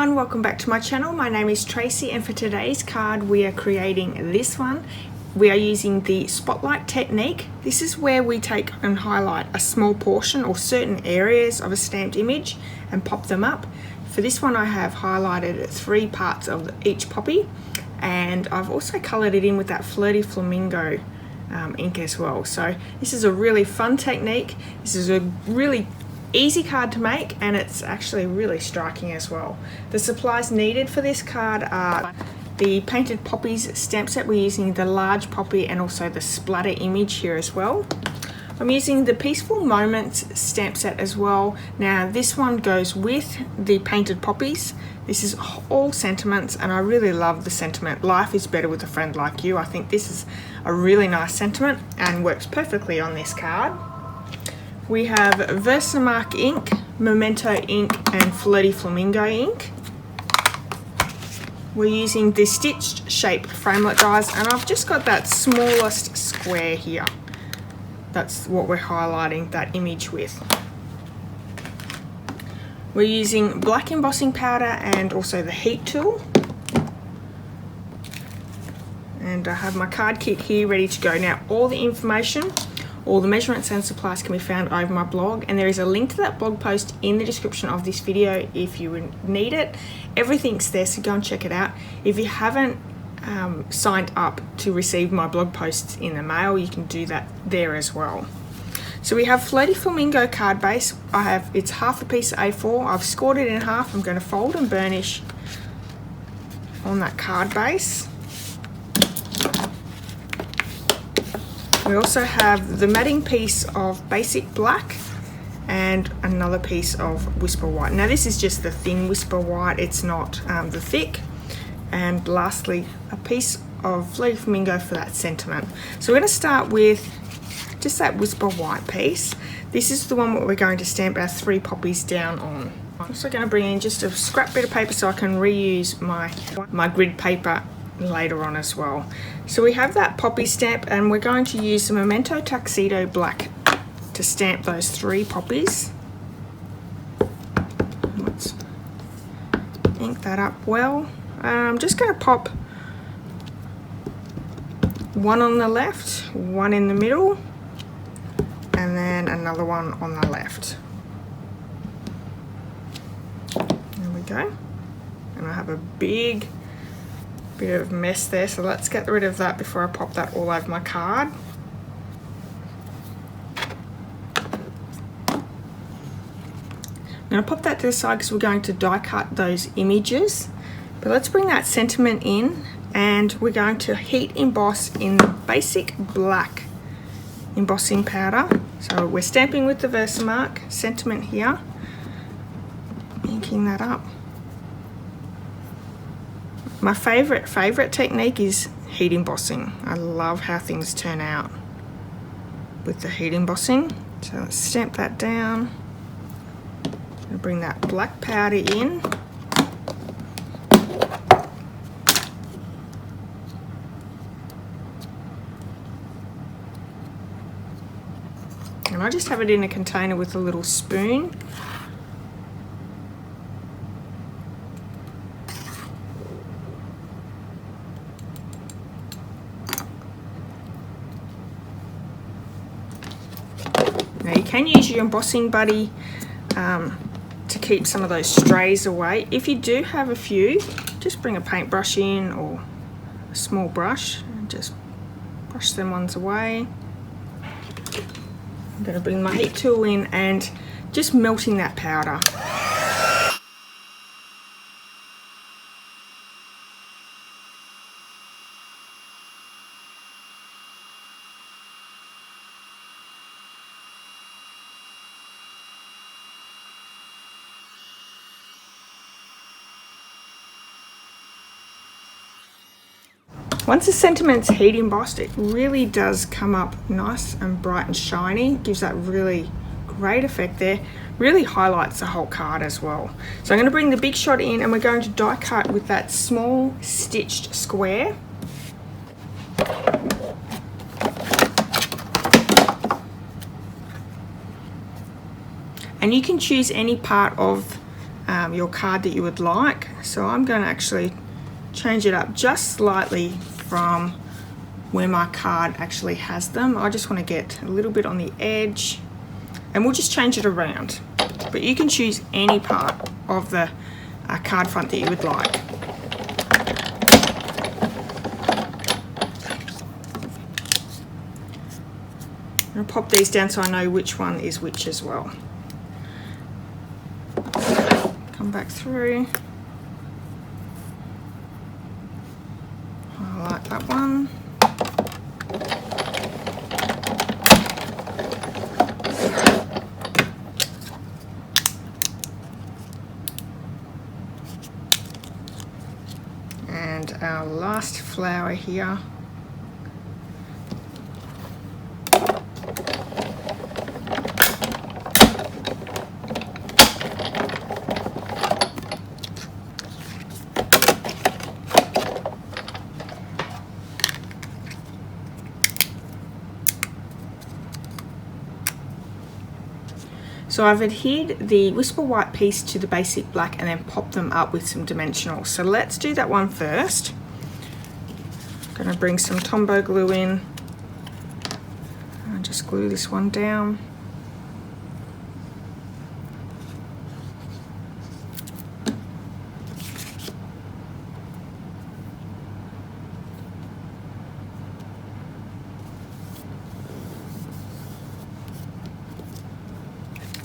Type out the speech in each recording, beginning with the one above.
everyone, welcome back to my channel. My name is Tracy and for today's card we are creating this one. We are using the spotlight technique. This is where we take and highlight a small portion or certain areas of a stamped image and pop them up. For this one I have highlighted 3 parts of each poppy, and I've also coloured it in with that Flirty Flamingo ink as well. So this is a really fun technique. This is a really easy card to make, and it's actually really striking as well. The supplies needed for this card are the Painted Poppies stamp set. We're using the large poppy and also the splatter image here as well. I'm using the Peaceful Moments stamp set as well. Now this one goes with the Painted Poppies. This is all sentiments, and I really love the sentiment, life is better with a friend like you. I think this is a really nice sentiment and works perfectly on this card. We have Versamark ink, Memento ink and Flirty Flamingo ink. We're using the stitched shape framelit dies, and I've just got that smallest square here. That's what we're highlighting that image with. We're using black embossing powder and also the heat tool. And I have my card kit here ready to go. Now all the information, all the measurements and supplies can be found over my blog, and there is a link to that blog post in the description of this video if you need it. Everything's there, so go and check it out. If you haven't signed up to receive my blog posts in the mail, you can do that there as well. So we have Flirty Flamingo card base. It's half a piece of A4. I've scored it in half. I'm going to fold and burnish on that card base. We also have the matting piece of basic black and another piece of Whisper White. Now this is just the thin Whisper White, it's not the thick. And lastly, a piece of Flirty Flamingo for that sentiment. So we're going to start with just that Whisper White piece. This is the one that we're going to stamp our 3 poppies down on. I'm also going to bring in just a scrap bit of paper so I can reuse my grid paper later on as well. So we have that poppy stamp, and we're going to use the Memento Tuxedo Black to stamp those 3 poppies. Let's ink that up well. I'm just going to pop one on the left, one in the middle, and then another one on the left. There we go. And I have a big bit of mess there, so let's get rid of that before I pop that all over my card. I'm going to pop that to the side because we're going to die cut those images. But let's bring that sentiment in, and we're going to heat emboss in the basic black embossing powder. So we're stamping with the Versamark sentiment here, inking that up. My favorite technique is heat embossing. I love how things turn out with the heat embossing. So let's stamp that down and bring that black powder in. And I just have it in a container with a little spoon. Now you can use your embossing buddy to keep some of those strays away. If you do have a few, just bring a paintbrush in or a small brush and just brush them ones away. I'm going to bring my heat tool in and just melting that powder. Once the sentiment's heat embossed, it really does come up nice and bright and shiny. Gives that really great effect there. Really highlights the whole card as well. So I'm going to bring the big shot in, and we're going to die cut with that small stitched square. And you can choose any part of your card that you would like. So I'm going to actually change it up just slightly from where my card actually has them. I just want to get a little bit on the edge, and we'll just change it around. But you can choose any part of the card front that you would like. I'm going to pop these down so I know which one is which as well. Come back through. I like that one. And our last flower here. So I've adhered the Whisper White piece to the basic black and then popped them up with some dimensionals. So let's do that one first. I'm going to bring some Tombow glue in and just glue this one down.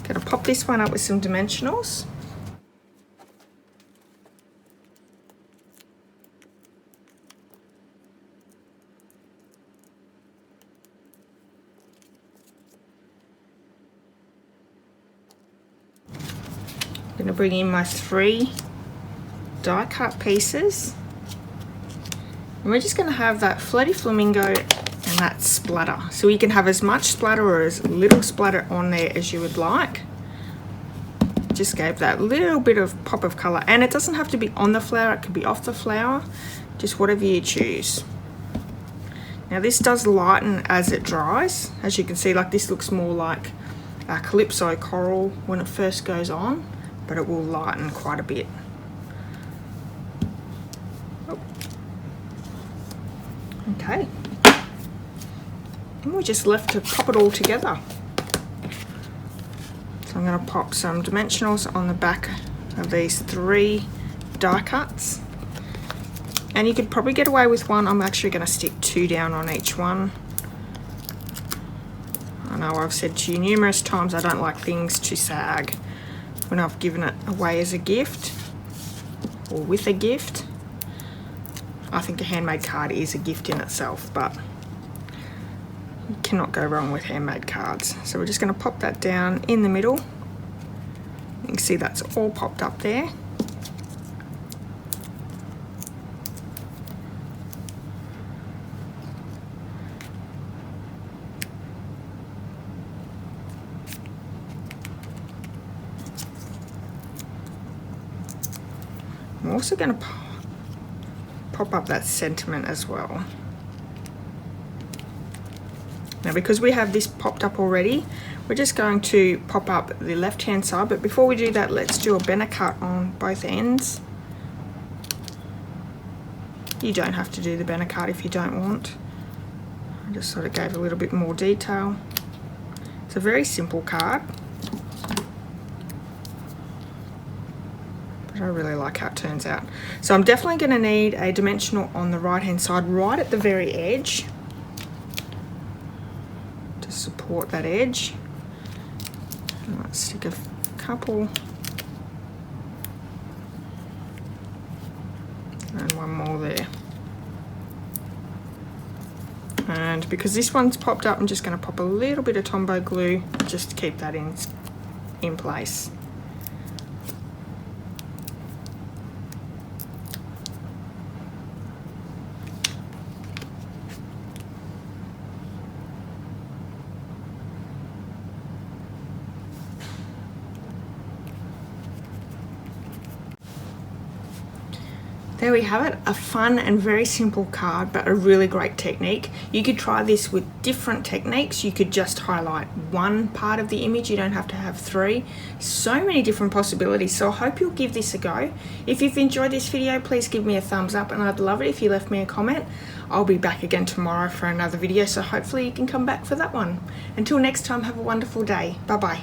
Going to pop this one up with some dimensionals. I'm going to bring in my 3 die cut pieces, and we're just going to have that floaty flamingo and that splatter. So you can have as much splatter or as little splatter on there as you would like. Just gave that little bit of pop of colour, and it doesn't have to be on the flower, it could be off the flower, just whatever you choose. Now this does lighten as it dries. As you can see, like this looks more like a calypso coral when it first goes on, but it will lighten quite a bit. Okay. And we're just left to pop it all together. So I'm going to pop some dimensionals on the back of these 3 die cuts. And you could probably get away with 1. I'm actually going to stick 2 down on each one. I know I've said to you numerous times I don't like things to sag when I've given it away as a gift or with a gift. I think a handmade card is a gift in itself, but you cannot go wrong with handmade cards. So we're just going to pop that down in the middle. You can see that's all popped up there. I'm also going to pop up that sentiment as well. Now because we have this popped up already, we're just going to pop up the left hand side, but before we do that, let's do a banner cut on both ends. You don't have to do the banner cut if you don't want. I just sort of gave a little bit more detail. It's a very simple card, but I really like how it turns out. So I'm definitely going to need a dimensional on the right hand side right at the very edge to support that edge. And let's stick a couple and one more there. And because this one's popped up, I'm just going to pop a little bit of Tombow glue just to keep that in place. There we have it, a fun and very simple card, but a really great technique. You could try this with different techniques. You could just highlight one part of the image. You don't have to have three. So many different possibilities. So I hope you'll give this a go. If you've enjoyed this video, please give me a thumbs up, and I'd love it if you left me a comment. I'll be back again tomorrow for another video, so hopefully you can come back for that one. Until next time, have a wonderful day. Bye-bye.